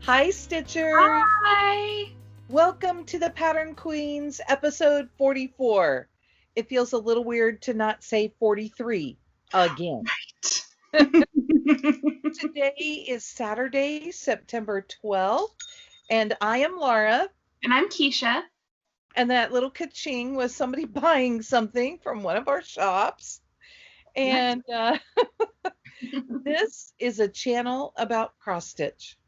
Hi, Stitchers. Hi. Welcome to the Pattern Queens, episode 44. It feels a little weird to not say 43 again. Today is Saturday, September 12th, and I am Laura. And I'm Keisha. And that little ka-ching was somebody buying something from one of our shops. And this is a channel about cross stitch.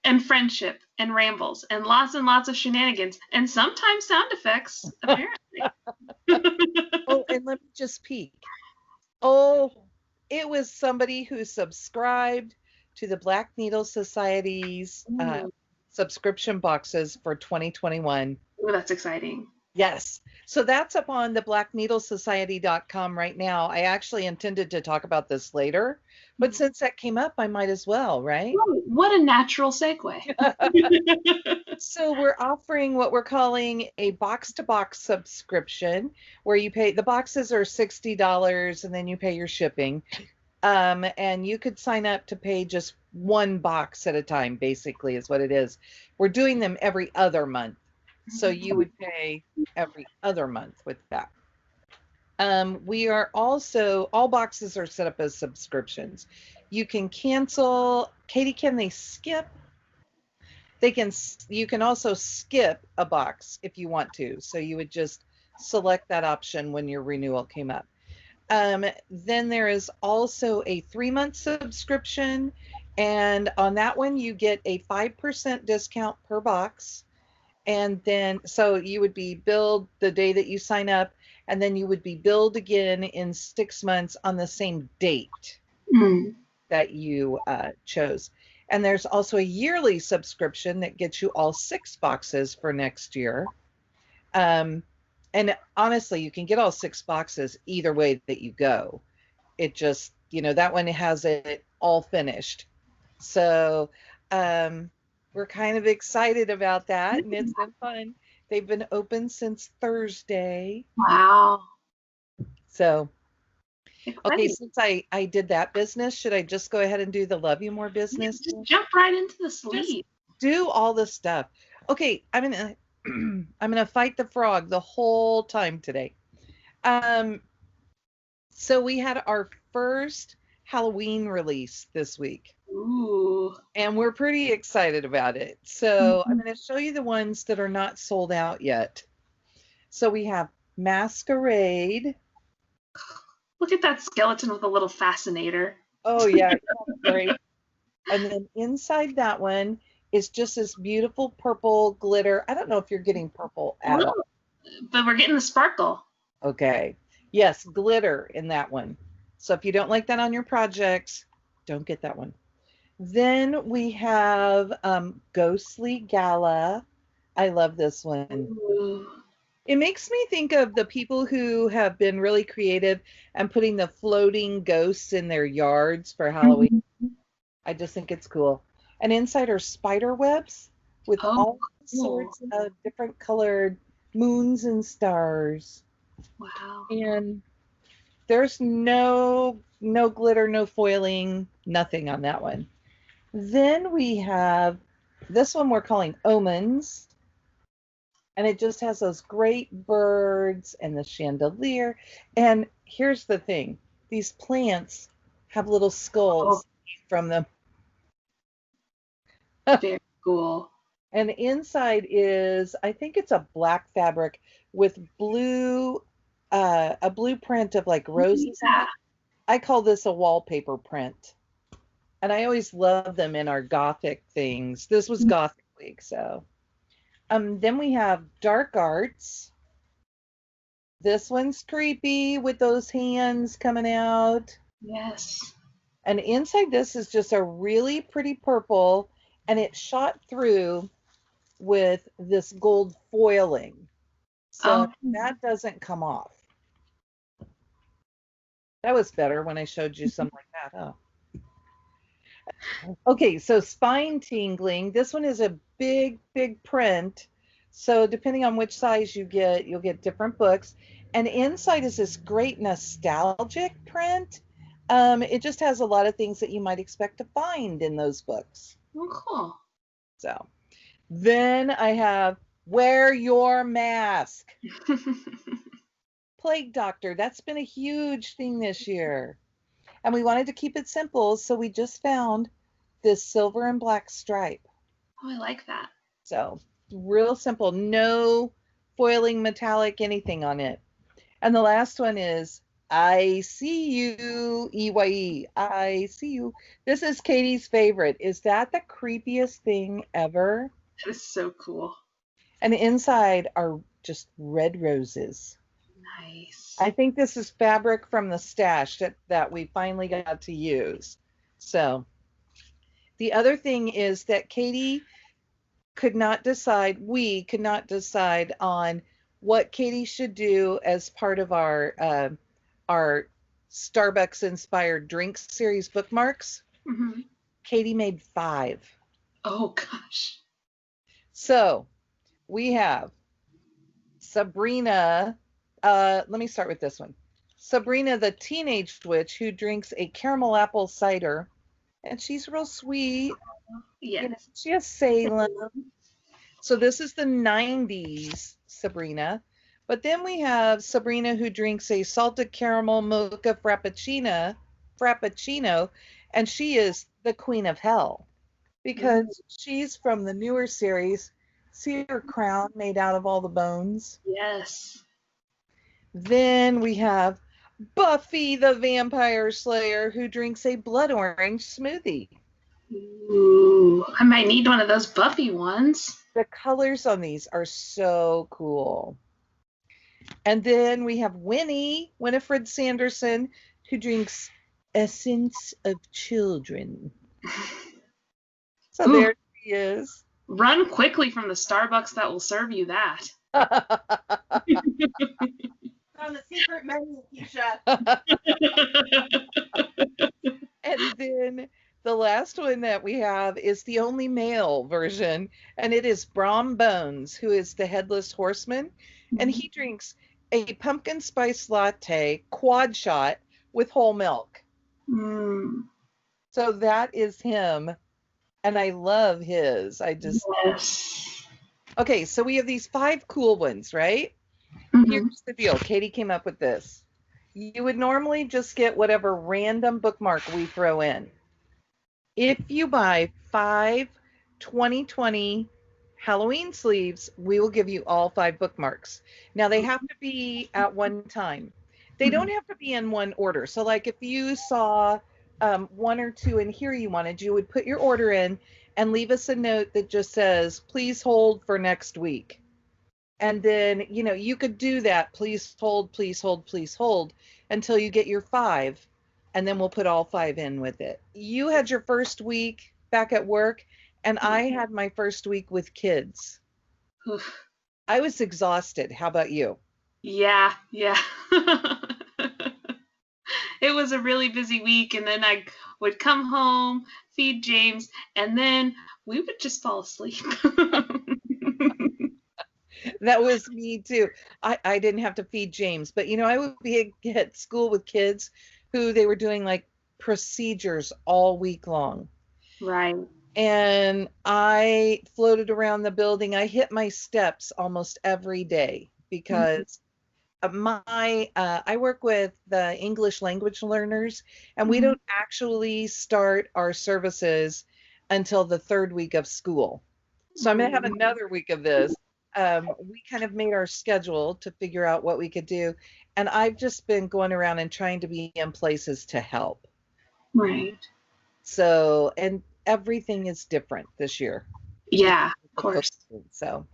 And friendship and rambles and lots of shenanigans and sometimes sound effects, apparently. Oh, and let me just peek. Oh, it was somebody who subscribed to the Black Needle Society's subscription boxes for 2021. Oh, that's exciting. Yes. So that's up on the blackneedlesociety.com right now. I actually intended to talk about this later, but since that came up, I might as well, right? Oh, what a natural segue. So we're offering what we're calling a box-to-box subscription, where you pay, the boxes are $60 and then you pay your shipping. And you could sign up to pay just one box at a time, basically, is what it is. We're doing them every other month. So you would pay every other month with that. We are also, all boxes are set up as subscriptions. You can cancel. Katie, can they skip? You can also skip a box if you want to. So you would just select that option when your renewal came up. Then there is also a 3-month subscription. And on that one, you get a 5% discount per box. And then, so you would be billed the day that you sign up, and then you would be billed again in 6 months on the same date that you chose. And there's also a yearly subscription that gets you all 6 boxes for next year. And honestly, you can get all 6 boxes either way that you go. It just, that one has it all finished. So, we're kind of excited about that, and it's been fun. They've been open since Thursday. Wow. So, okay, since I did that business, should I just go ahead and do the Love You More business? Just jump right into the sleeve. Just do all the stuff. Okay, I'm gonna fight the frog the whole time today. So we had our first Halloween release this week. Ooh. And we're pretty excited about it. So I'm going to show you the ones that are not sold out yet. So we have Masquerade. Look at that skeleton with a little fascinator. Oh, yeah. Great. And then inside that one is just this beautiful purple glitter. I don't know if you're getting purple at all. But we're getting the sparkle. Okay. Yes, glitter in that one. So if you don't like that on your projects, don't get that one. Then we have Ghostly Gala. I love this one. Ooh. It makes me think of the people who have been really creative and putting the floating ghosts in their yards for Halloween. I just think it's cool. And inside are spider webs with all sorts of different colored moons and stars. Wow. And there's no glitter, no foiling, nothing on that one. Then we have this one we're calling Omens. And it just has those great birds and the chandelier. And here's the thing. These plants have little skulls from them. Very cool. And inside is, I think it's a black fabric with blue, a blue print of like roses. Yeah. I call this a wallpaper print. And I always love them in our Gothic things. This was Gothic week, so. Then we have Dark Arts. This one's creepy with those hands coming out. Yes. And inside this is just a really pretty purple, and it's shot through with this gold foiling. So that doesn't come off. That was better when I showed you something like that, huh? Okay, so Spine Tingling. This one is a big print. So depending on which size you get, you'll get different books. And inside is this great nostalgic print. It just has a lot of things that you might expect to find in those books. Oh, cool. So then I have wear your mask. Plague Doctor. That's been a huge thing this year. And we wanted to keep it simple, so we just found this silver and black stripe. Oh, I like that. So real simple, no foiling metallic anything on it. And the last one is I see you, EYE. I see you. This is Katie's favorite. Is that the creepiest thing ever? That is so cool. And inside are just red roses. Nice. I think this is fabric from the stash that we finally got to use. So the other thing is that Katie could not decide, we could not decide on what Katie should do as part of our Starbucks inspired drinks series bookmarks. Mm-hmm. Katie made 5. Oh gosh. So we have Sabrina. Let me start with this one. Sabrina, the teenage witch who drinks a caramel apple cider, and she's real sweet. Yes. You know, she has Salem. So this is the 90s Sabrina. But then we have Sabrina who drinks a salted caramel mocha frappuccino, and she is the queen of hell because she's from the newer series. See her crown made out of all the bones? Yes. Then we have Buffy the Vampire Slayer who drinks a blood orange smoothie. Ooh, I might need one of those Buffy ones. The colors on these are so cool. And then we have Winifred Sanderson, who drinks Essence of Children. So Ooh. there she is. Run quickly from the Starbucks that will serve you that. On the secret menu, Keisha. And then the last one that we have is the only male version, and it is Brom Bones, who is the headless horseman, and he drinks a pumpkin spice latte quad shot with whole milk. Mm. So that is him, and I love his. Yes. Okay, so we have these 5 cool ones, right? Mm-hmm. Here's the deal. Katie came up with this. You would normally just get whatever random bookmark we throw in. If you buy 5 2020 Halloween sleeves, we will give you all 5 bookmarks. Now, they have to be at one time. They don't have to be in one order. So, like if you saw 1 or 2 in here you wanted, you would put your order in and leave us a note that just says, please hold for next week. And then, you know, you could do that. Please hold, please hold, please hold until you get your 5. And then we'll put all 5 in with it. You had your first week back at work, and I had my first week with kids. Oof. I was exhausted. How about you? Yeah. It was a really busy week, and then I would come home, feed James, and then we would just fall asleep. That was me too. I didn't have to feed James, but you know, I would be at school with kids who they were doing like procedures all week long. Right. And I floated around the building. I hit my steps almost every day because I work with the English language learners, and we don't actually start our services until the 3rd week of school. So I'm going to have another week of this. We kind of made our schedule to figure out what we could do. And I've just been going around and trying to be in places to help. Right. So, and everything is different this year. Yeah, of course. So.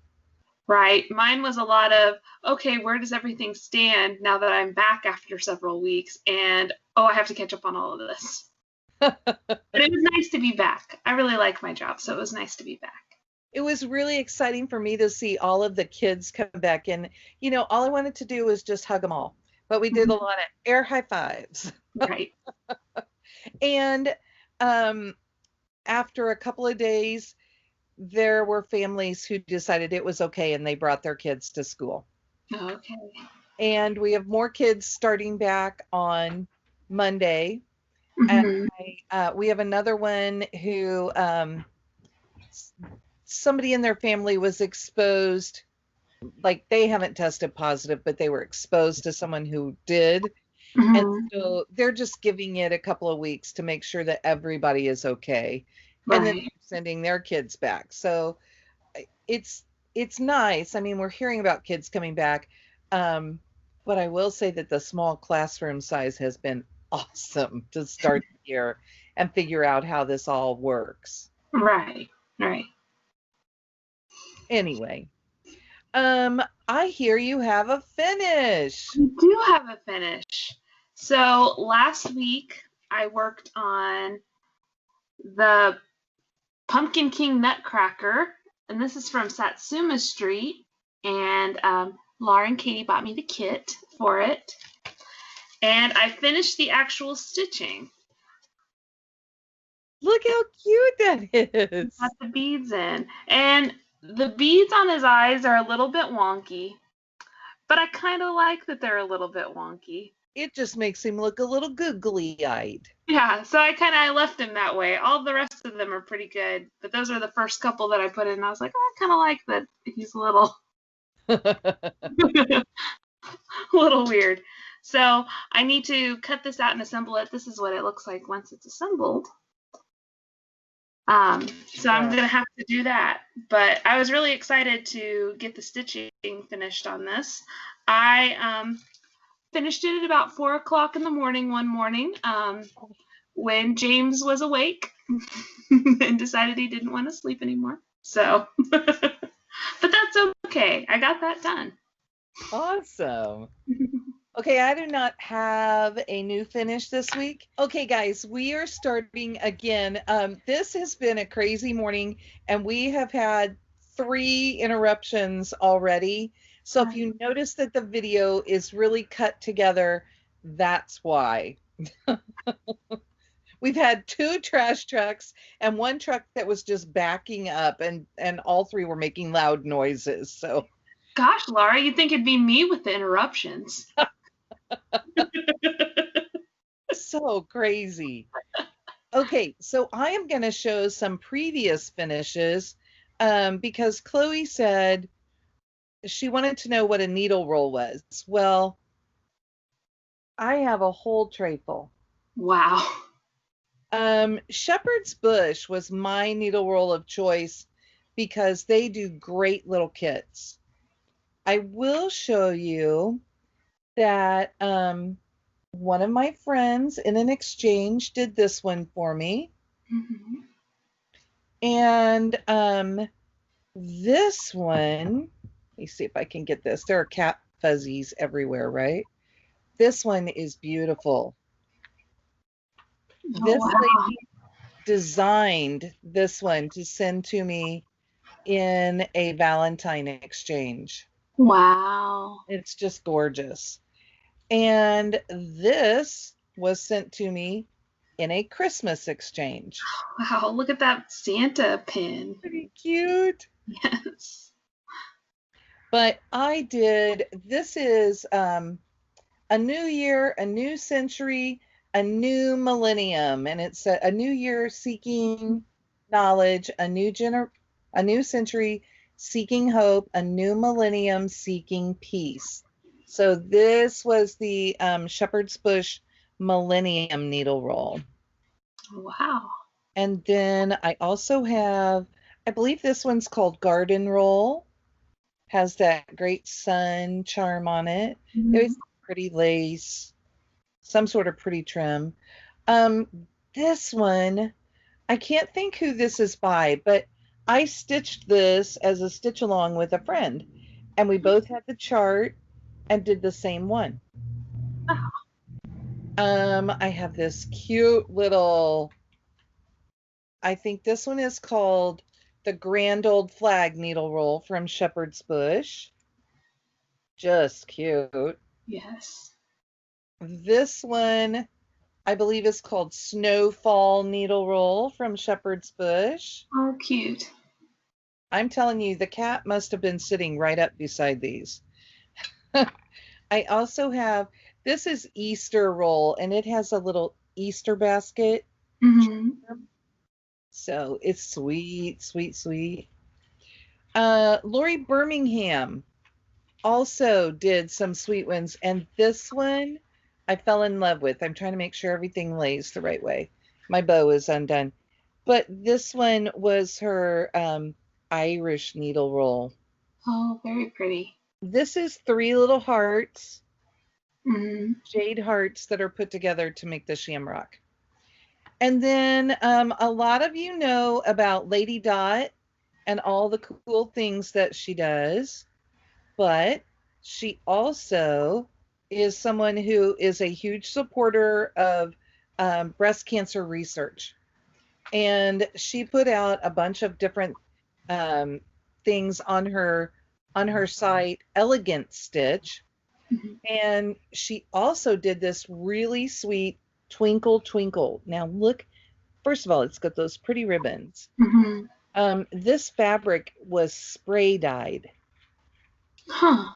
Right. Mine was a lot of, okay, where does everything stand now that I'm back after several weeks? And, oh, I have to catch up on all of this. But it was nice to be back. I really like my job, so it was nice to be back. It was really exciting for me to see all of the kids come back. And, you know, all I wanted to do was just hug them all. But we did a lot of air high fives. Right. And after a couple of days, there were families who decided it was okay and they brought their kids to school. Okay. And we have more kids starting back on Monday. Mm-hmm. And we have another one who somebody in their family was exposed, like they haven't tested positive, but they were exposed to someone who did. And Mhm. so they're just giving it a couple of weeks to make sure that everybody is okay. And then Right. sending their kids back. So it's nice. I mean, we're hearing about kids coming back. But I will say that the small classroom size has been awesome to start the year and figure out how this all works. Right. Right. Anyway, I hear you have a finish. We do have a finish. So last week I worked on the Pumpkin King Nutcracker, and this is from Satsuma Street. And Laura and Katie bought me the kit for it. And I finished the actual stitching. Look how cute that is. Got the beads in. And the beads on his eyes are a little bit wonky, but I kind of like that they're a little bit wonky. It just makes him look a little googly-eyed. Yeah, so I left him that way. All the rest of them are pretty good, but those are the first couple that I put in. And I was like, oh, I kind of like that he's a little little weird. So I need to cut this out and assemble it. This is what it looks like once it's assembled. So I'm going to have to do that. But I was really excited to get the stitching finished on this. I finished it at about 4 o'clock in the morning one morning when James was awake and decided he didn't want to sleep anymore. So, but that's okay. I got that done. Awesome. Okay, I do not have a new finish this week. Okay, guys, we are starting again. This has been a crazy morning, and we have had 3 interruptions already. So if you notice that the video is really cut together, that's why. We've had 2 trash trucks and 1 truck that was just backing up, and all 3 were making loud noises. So, gosh, Laura, you'd think it'd be me with the interruptions. So crazy. Okay, so I am going to show some previous finishes because Chloe said she wanted to know what a needle roll was. Well, I have a whole tray full. Wow. Shepherd's Bush was my needle roll of choice because they do great little kits. I will show you that one of my friends in an exchange did this one for me. Mm-hmm. And this one, let me see if I can get this. There are cat fuzzies everywhere, right? This one is beautiful. Oh, This wow. lady designed this one to send to me in a Valentine exchange. Wow. It's just gorgeous. And this was sent to me in a Christmas exchange. Wow, look at that Santa pin. Pretty cute. Yes. But this is a new year, a new century, a new millennium. And it's a new year seeking knowledge, a new century seeking hope, a new millennium seeking peace. So this was the Shepherd's Bush Millennium Needle Roll. Wow. And then I also have, I believe this one's called Garden Roll. Has that great sun charm on it. Mm-hmm. There's pretty lace, some sort of pretty trim. This one, I can't think who this is by, but I stitched this as a stitch along with a friend, and we both had the chart and did the same one. I have this cute little, I think this one is called the Grand Old Flag Needle Roll from Shepherd's Bush. Just cute. Yes. This one, I believe, is called Snowfall Needle Roll from Shepherd's Bush. Oh, cute. I'm telling you, the cat must have been sitting right up beside these. I also have, this is Easter Roll, and it has a little Easter basket. Mm-hmm. So it's sweet, sweet, sweet. Lori Birmingham also did some sweet ones, and this one I fell in love with. I'm trying to make sure everything lays the right way. My bow is undone. But this one was her Irish needle roll. Oh, very pretty. This is 3 little hearts, Mm-hmm. jade hearts that are put together to make the shamrock. And then a lot of you know about Lady Dot and all the cool things that she does, but she also is someone who is a huge supporter of breast cancer research. And she put out a bunch of different things on her site, Elegant Stitch, Mm-hmm. and she also did this really sweet Twinkle Twinkle. Now look, first of all, it's got those pretty ribbons. Mm-hmm. This fabric was spray dyed. Huh.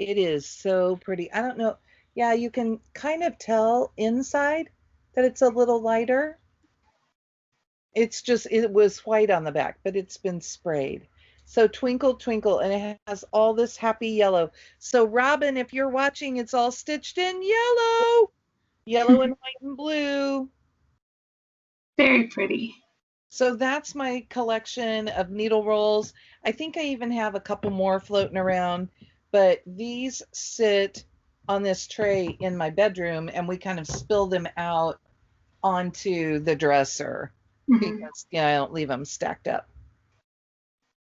It is so pretty. I don't know. Yeah, you can kind of tell inside that it's a little lighter. It's just, it was white on the back, but it's been sprayed. So Twinkle Twinkle, and it has all this happy yellow. So Robin, if you're watching, it's all stitched in yellow, yellow and white and blue. Very pretty. So that's my collection of needle rolls. I think I even have a couple more floating around, but these sit on this tray in my bedroom, and we kind of spill them out onto the dresser because I don't leave them stacked up.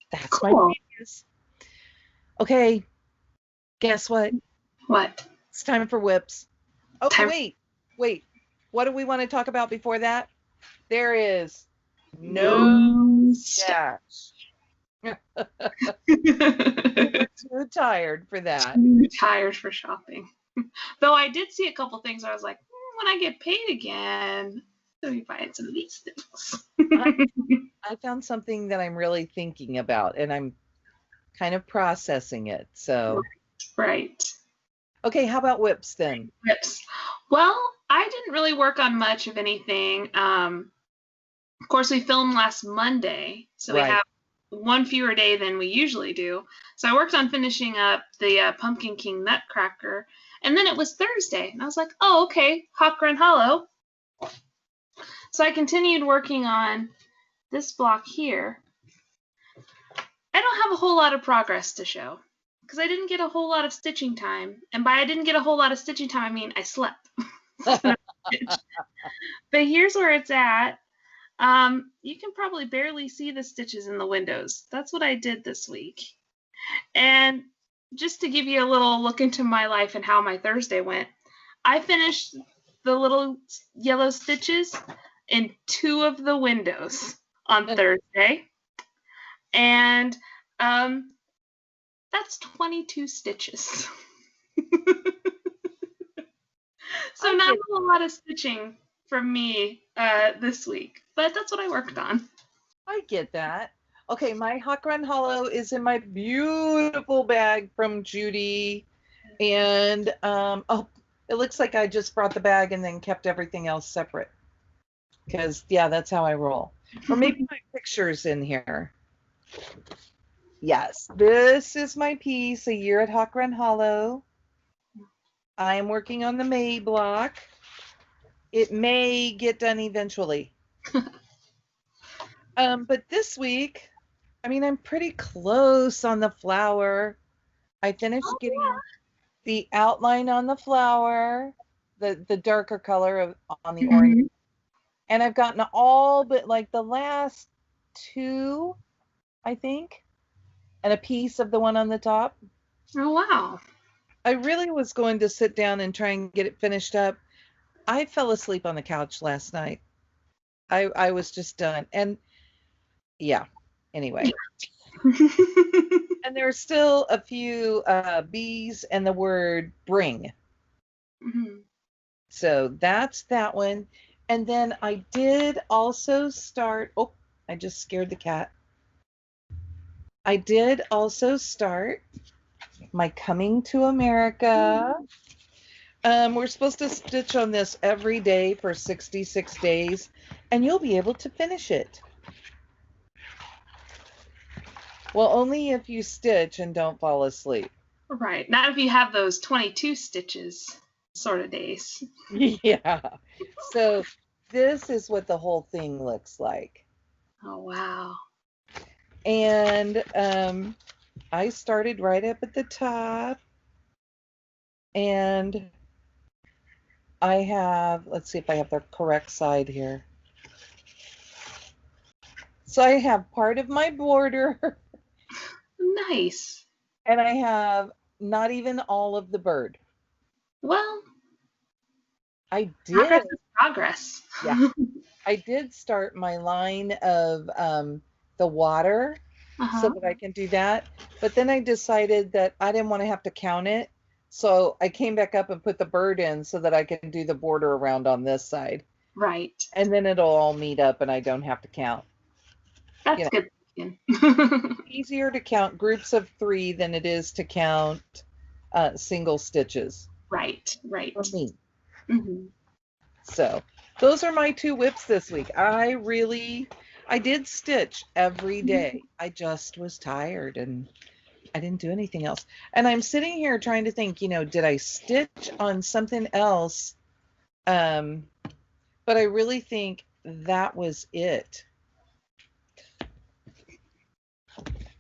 That's Cool. my genius. Okay, guess what? What? It's time for whips. Oh, Time. wait. What do we want to talk about before that? There is No stash. We're too tired for that. Too tired for shopping. Though I did see a couple things where I was like, when I get paid again, I'll be buying some of these things. I found something that I'm really thinking about, and I'm kind of processing it. So, right. Okay, how about whips then? Whips. Well, I didn't really work on much of anything. Of course, we filmed last Monday, so we have one fewer day than we usually do. So I worked on finishing up the Pumpkin King Nutcracker, and then it was Thursday, and I was like, oh, okay, Hawk Run Hollow. So I continued working on this block here. I don't have a whole lot of progress to show because I didn't get a whole lot of stitching time. And by I didn't get a whole lot of stitching time, I mean I slept. But here's where it's at. You can probably barely see the stitches in the windows. That's what I did this week. And just to give you a little look into my life and how my Thursday went, I finished the little yellow stitches in 2 of the windows on Thursday. And that's 22 stitches. So not a whole lot of stitching from me this week, but that's what I worked on. I get that. Okay, my Hawk Run Hollow is in my beautiful bag from Judy. And, oh, it looks like I just brought the bag and then kept everything else separate. Because, yeah, that's how I roll. Or maybe my picture's in here. Yes, this is my piece, A Year at Hawk Run Hollow. I am working on the May block. It may get done eventually. But this week, I mean, I'm pretty close on the flower. I finished getting the outline on the flower, the darker color on the orange. And I've gotten all but like the last 2, I think, and a piece of the one on the top. Oh, wow. I really was going to sit down and try and get it finished up. I fell asleep on the couch last night. I was just done. And yeah, anyway. And there are still a few B's and the word bring. So that's that one. And then I did also start, oh, I just scared the cat. I did also start my Coming to America. We're supposed to stitch on this every day for 66 days, and you'll be able to finish it. Well, only if you stitch and don't fall asleep. Right. Not if you have those 22 stitches sort of days. Yeah. So this is what the whole thing looks like. Oh, wow. And I started right up at the top. And I have, let's see if I have the correct side here. So I have part of my border. Nice. And I have not even all of the bird. Well, I progress did. is progress. Yeah. I did start my line of the water so that I can do that. But then I decided that I didn't want to have to count it. So I came back up and put the bird in so that I can do the border around on this side. Right. And then it'll all meet up and I don't have to count. That's good. Easier to count groups of 3 than it is to count single stitches. Right, right. For me. Mm-hmm. So those are my 2 whips this week. I did stitch every day. I just was tired and I didn't do anything else. And I'm sitting here trying to think, did I stitch on something else? But I really think that was it.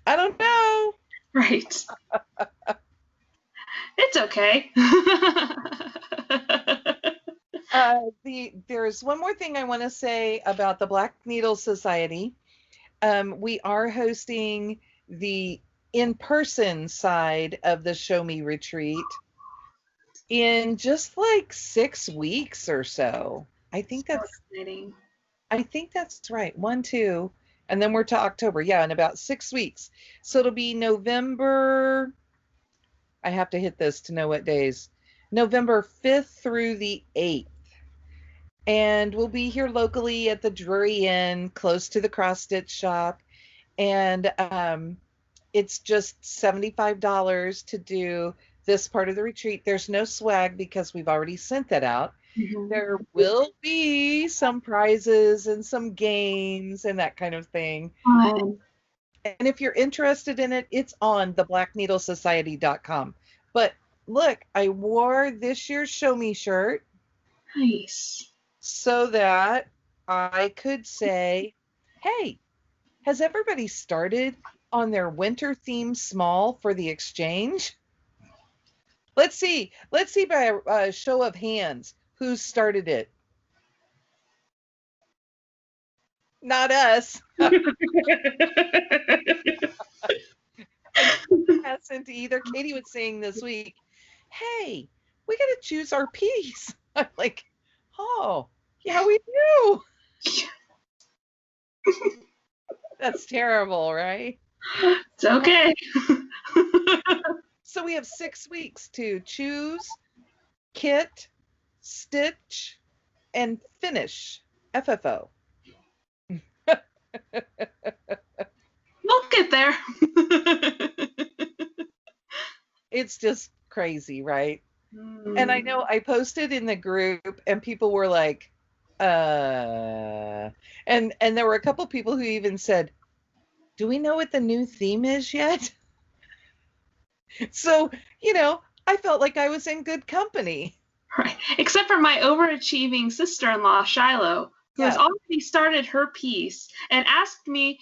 I don't know. Right. It's okay. There's one more thing I want to say about the Black Needle Society. We are hosting the in-person side of the Show Me retreat in just like 6 weeks or so. I think that's exciting. I think that's right. 1, 2, and then we're to October. Yeah, in about 6 weeks. So it'll be November. I have to hit this to know what days. November 5th through the 8th. And we'll be here locally at the Drury Inn, close to the cross stitch shop. And it's just $75 to do this part of the retreat. There's no swag because we've already sent that out. Mm-hmm. There will be some prizes and some games and that kind of thing. And if you're interested in it, it's on theblackneedlesociety.com. But look, I wore this year's Show Me shirt. Nice. So that I could say, hey, has everybody started on their winter theme small for the exchange? Let's see by a show of hands who started it. Not us. Hasn't either. Katie was saying this week, hey, we got to choose our piece. I'm like, oh, yeah, we do. That's terrible, right? It's okay. So we have 6 weeks to choose, kit, stitch, and finish FFO. We'll get there. It's just crazy, right? And I know I posted in the group and people were like, and there were a couple people who even said, do we know what the new theme is yet? So, I felt like I was in good company. Right. Except for my overachieving sister-in-law, Shiloh, who has already started her piece and asked me,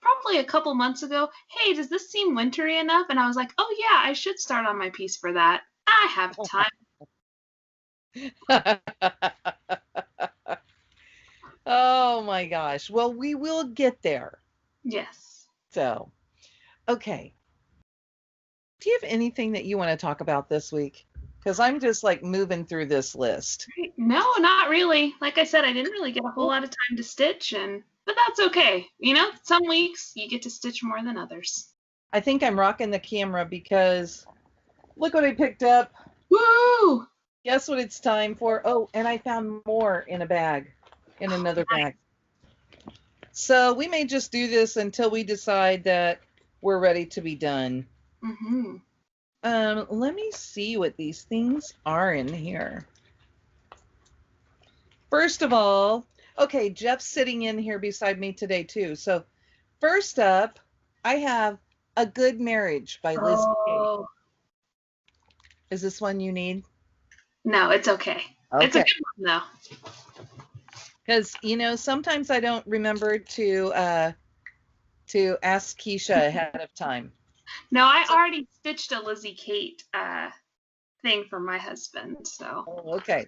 probably a couple months ago, hey, does this seem wintry enough? And I was like, oh, yeah, I should start on my piece for that. I have time. Oh, my gosh. Well, we will get there. Yes. So, okay. Do you have anything that you want to talk about this week? Because I'm just like moving through this list. No, not really. Like I said, I didn't really get a whole lot of time to stitch, but that's okay. Some weeks you get to stitch more than others. I think I'm rocking the camera because look what I picked up. Woo! Guess what it's time for? Oh, and I found more in a bag, in another bag. So we may just do this until we decide that we're ready to be done. Mm-hmm. Let me see what these things are in here. First of all, okay, Jeff's sitting in here beside me today too. So first up, I have A Good Marriage by Lizzie Kate. Oh, Is this one you need? no, it's okay. It's a Okay. good one though. Because sometimes I don't remember to ask Keisha ahead of time. No, I already stitched a Lizzie Kate thing for my husband, so Oh, okay.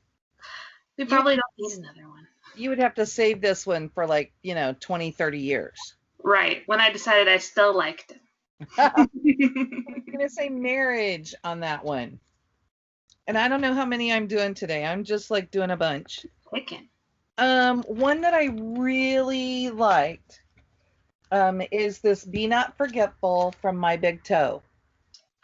we probably don't need another one. You would have to save this one for 20, 30 years. Right, when I decided I still liked it. I'm going to say marriage on that one. And I don't know how many I'm doing today. I'm just doing a bunch. Picking. One that I really liked is this Be Not Forgetful from My Big Toe.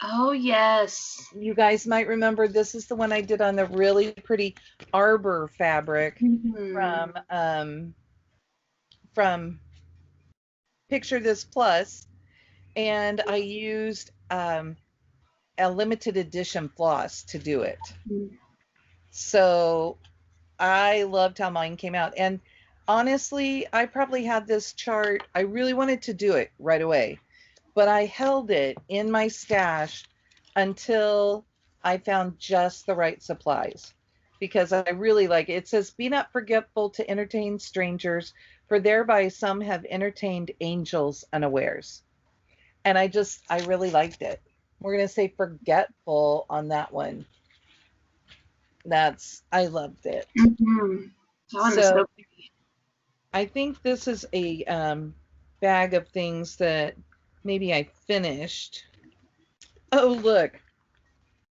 Oh, yes. You guys might remember this is the one I did on the really pretty arbor fabric from Picture This Plus, and I used a limited edition floss to do it. So I loved how mine came out. And honestly, I probably had this chart. I really wanted to do it right away, but I held it in my stash until I found just the right supplies, because I really like it. It says, "Be not forgetful to entertain strangers, for thereby some have entertained angels unawares." And I really liked it. We're going to say forgetful on that one. I loved it. Mm-hmm. That one is so pretty. I think this is a bag of things that maybe I finished. Oh, look.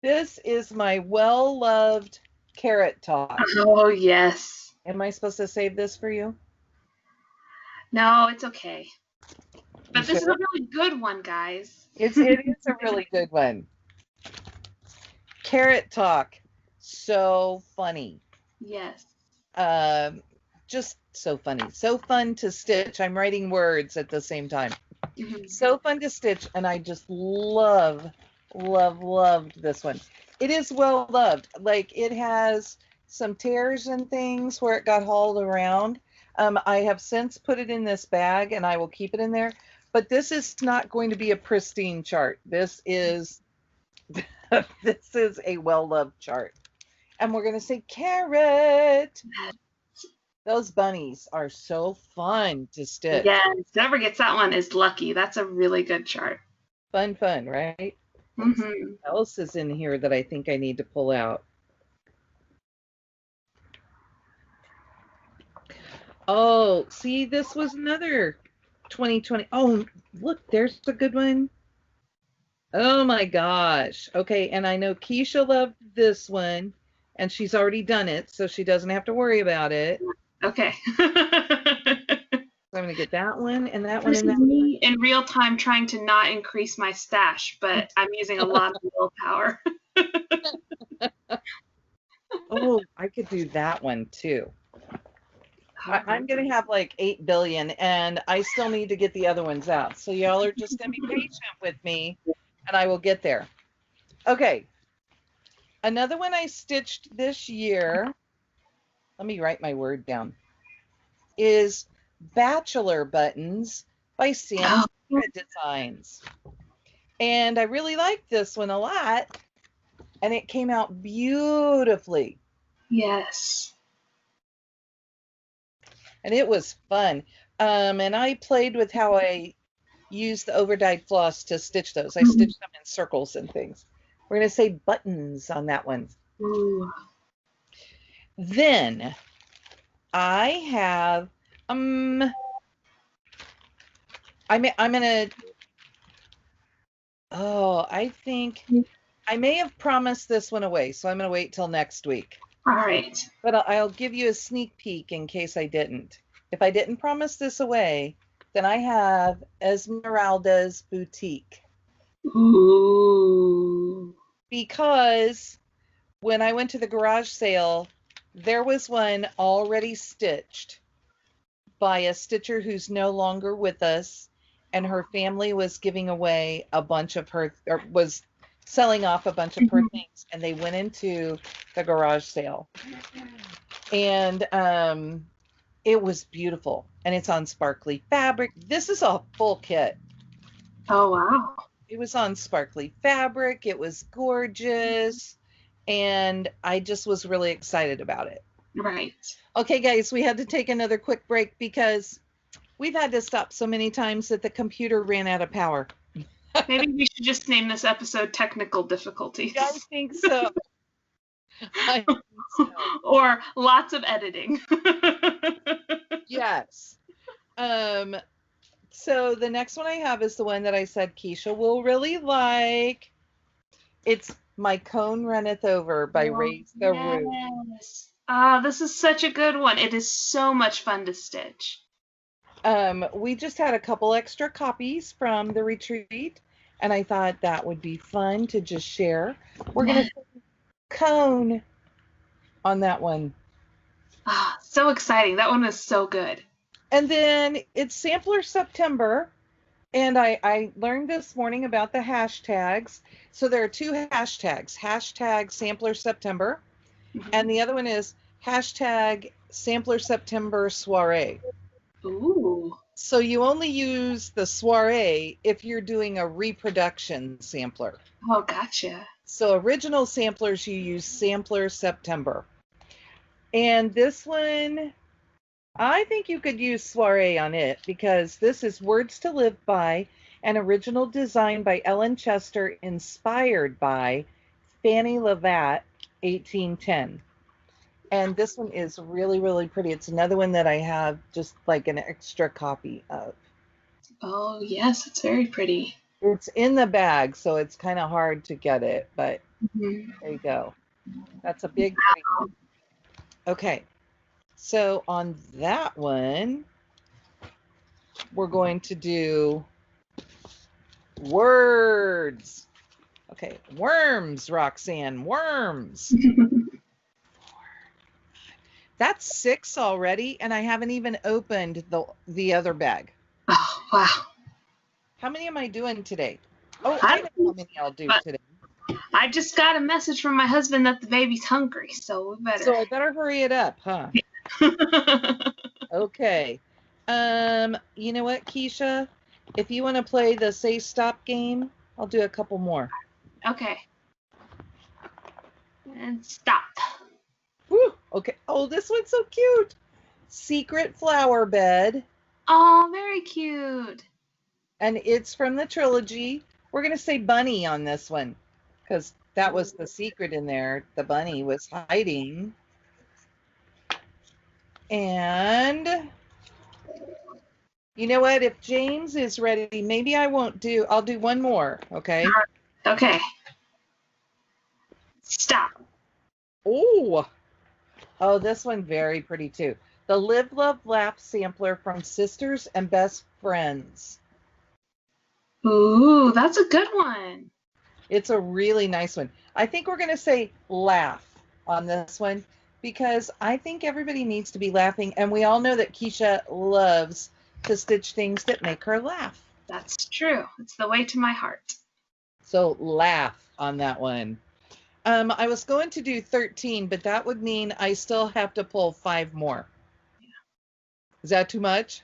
This is my well-loved Carrot Top. Oh, yes. Am I supposed to save this for you? No, it's okay. But this is a really good one, guys. It is a really good one. Carrot Talk. So funny. Yes. Just so funny. So fun to stitch. I'm writing words at the same time. Mm-hmm. So fun to stitch, and I just loved this one. It is well loved. It has some tears and things where it got hauled around. I have since put it in this bag, and I will keep it in there. But this is not going to be a pristine chart. This is this is a well loved chart. And we're going to say carrot. Those bunnies are so fun to stitch. Yes, whoever gets that one is lucky. That's a really good chart. Fun, right? Mm-hmm. What else is in here that I think I need to pull out? Oh, see, this was another 2020. Oh, look, there's a good one. Oh my gosh. Okay, and I know Keisha loved this one, and she's already done it, so she doesn't have to worry about it. Okay. So I'm going to get that one and that one. This is me in real time trying to not increase my stash, but I'm using a lot of willpower. Oh, I could do that one too. I'm going to have 8 billion, and I still need to get the other ones out. So y'all are just going to be patient with me, and I will get there. Okay. Another one I stitched this year, let me write my word down, is Bachelor Buttons by Sam's Designs. And I really liked this one a lot, and it came out beautifully. Yes. And it was fun. And I played with how I used the overdyed floss to stitch those. I stitched them in circles and things. We're going to say buttons on that one. Ooh. Then I have I'm gonna I think I may have promised this one away, so I'm gonna wait till next week. All right. But I'll give you a sneak peek in case I didn't. If I didn't promise this away, then I have Esmeralda's Boutique. Ooh. Because when I went to the garage sale, there was one already stitched by a stitcher who's no longer with us, and her family was giving away a bunch of her, or was selling off a bunch of her things, and they went into the garage sale. And it was beautiful, and it's on sparkly fabric. This is a full kit. Oh, wow. It was on sparkly fabric. It was gorgeous. And I just was really excited about it. Right. Okay, guys, we had to take another quick break because we've had to stop so many times that the computer ran out of power. Maybe we should just name this episode Technical Difficulties. I think so. I think so. Or lots of editing. Yes. So the next one I have is the one that I said Keisha will really like. It's My Cone Runneth Over by Raise the Roof. Yes. Ah, this is such a good one. It is so much fun to stitch. We just had a couple extra copies from the retreat, and I thought that would be fun to just share. We're going to cone on that one. Ah, so exciting. That one is so good. And then it's Sampler September, and I learned this morning about the hashtags. So there are two hashtags, hashtag Sampler September, and the other one is hashtag Sampler September Soiree. Ooh. So you only use the soiree if you're doing a reproduction sampler. Oh, gotcha. So original samplers, you use Sampler September. And this one, I think you could use soiree on it because this is Words to Live By, an original design by Ellen Chester, inspired by Fanny Lavatt, 1810. And this one is really, really pretty. It's another one that I have just like an extra copy of. Oh, yes, it's very pretty. It's in the bag, so it's kind of hard to get it, but there you go. That's a big pretty one. Okay, so on that one, we're going to do words. Okay, worms, Roxanne, worms. That's 6 already, and I haven't even opened the other bag. Oh, wow. How many am I doing today? Oh, I know how many I'll do today. I just got a message from my husband that the baby's hungry, so we better. So I better hurry it up, huh? Okay. You know what, Keisha? If you want to play the Say Stop game, I'll do a couple more. Okay. And stop. Woo, okay. Oh, this one's so cute. Secret Flower Bed. Oh, very cute. And it's from the trilogy. We're going to say bunny on this one because that was the secret in there. The bunny was hiding. And you know what? If James is ready, maybe I'll do one more. Okay. Okay. Stop. Oh, this one very pretty too. The Live, Love, Laugh sampler from Sisters and Best Friends. Ooh, that's a good one. It's a really nice one. I think we're going to say laugh on this one because I think everybody needs to be laughing. And we all know that Keisha loves to stitch things that make her laugh. That's true. It's the way to my heart. So laugh on that one. I was going to do 13, but that would mean I still have to pull 5 more. Yeah. Is that too much?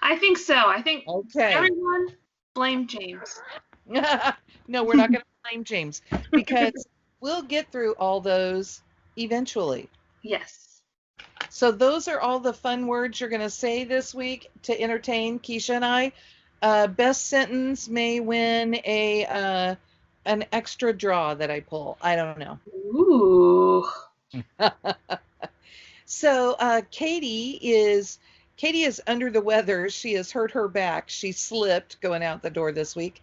I think so. I think okay. Everyone blame James. No, we're not going to blame James because we'll get through all those eventually. Yes. So those are all the fun words you're going to say this week to entertain Keisha and I. Best sentence may win an extra draw that I pull. I don't know. Ooh. So Katie is under the weather. She has hurt her back. She slipped going out the door this week.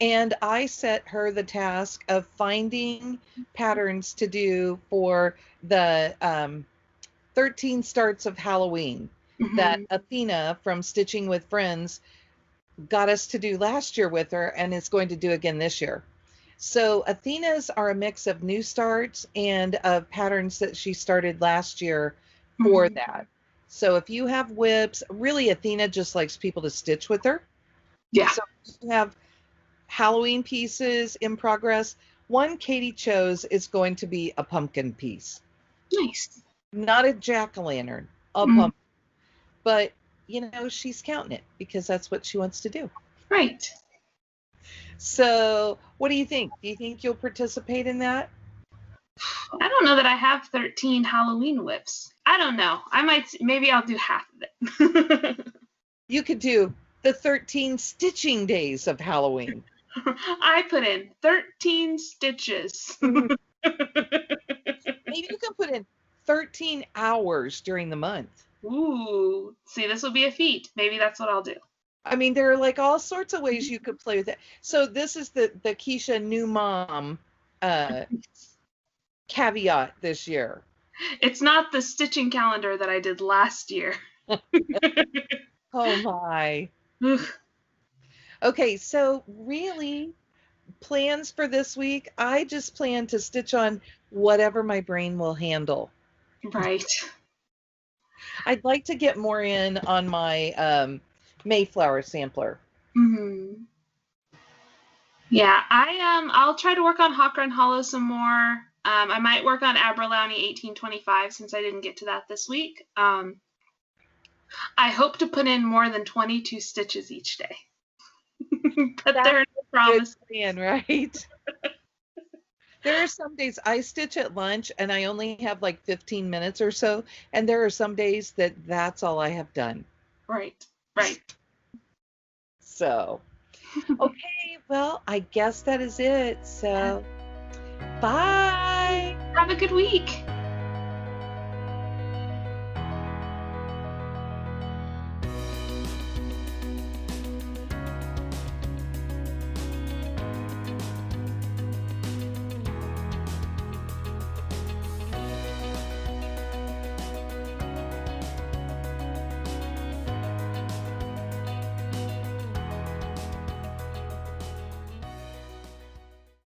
And I set her the task of finding patterns to do for the 13 Starts of Halloween that Athena from Stitching with Friends got us to do last year with her and is going to do again this year. So Athena's are a mix of new starts and of patterns that she started last year for that. So if you have whips, really Athena just likes people to stitch with her. Yeah. So you have Halloween pieces in progress. One Katie chose is going to be a pumpkin piece. Nice. Not a jack-o'-lantern, a pumpkin. But, you know, she's counting it because that's what she wants to do. Right. So, what do you think? Do you think you'll participate in that? I don't know that I have 13 Halloween whips. I don't know. Maybe I'll do half of it. You could do the 13 stitching days of Halloween. I put in 13 stitches. Maybe you can put in 13 hours during the month. Ooh, see, this will be a feat. Maybe that's what I'll do. I mean, there are like all sorts of ways you could play with it. So this is the Keisha new mom caveat this year. It's not the stitching calendar that I did last year. Oh my. Okay, so really, plans for this week, I just plan to stitch on whatever my brain will handle. Right. I'd like to get more in on my Mayflower sampler. Mm-hmm. Yeah, I'll try to work on Hawk Run Hollow some more. I might work on Aberlowney 1825 since I didn't get to that this week. I hope to put in more than 22 stitches each day. But there are no promises. Plan, right? There are some days I stitch at lunch and I only have like 15 minutes or so, and there are some days that's all I have done. Right. So, okay, well, I guess that is it. So, bye. Have a good week.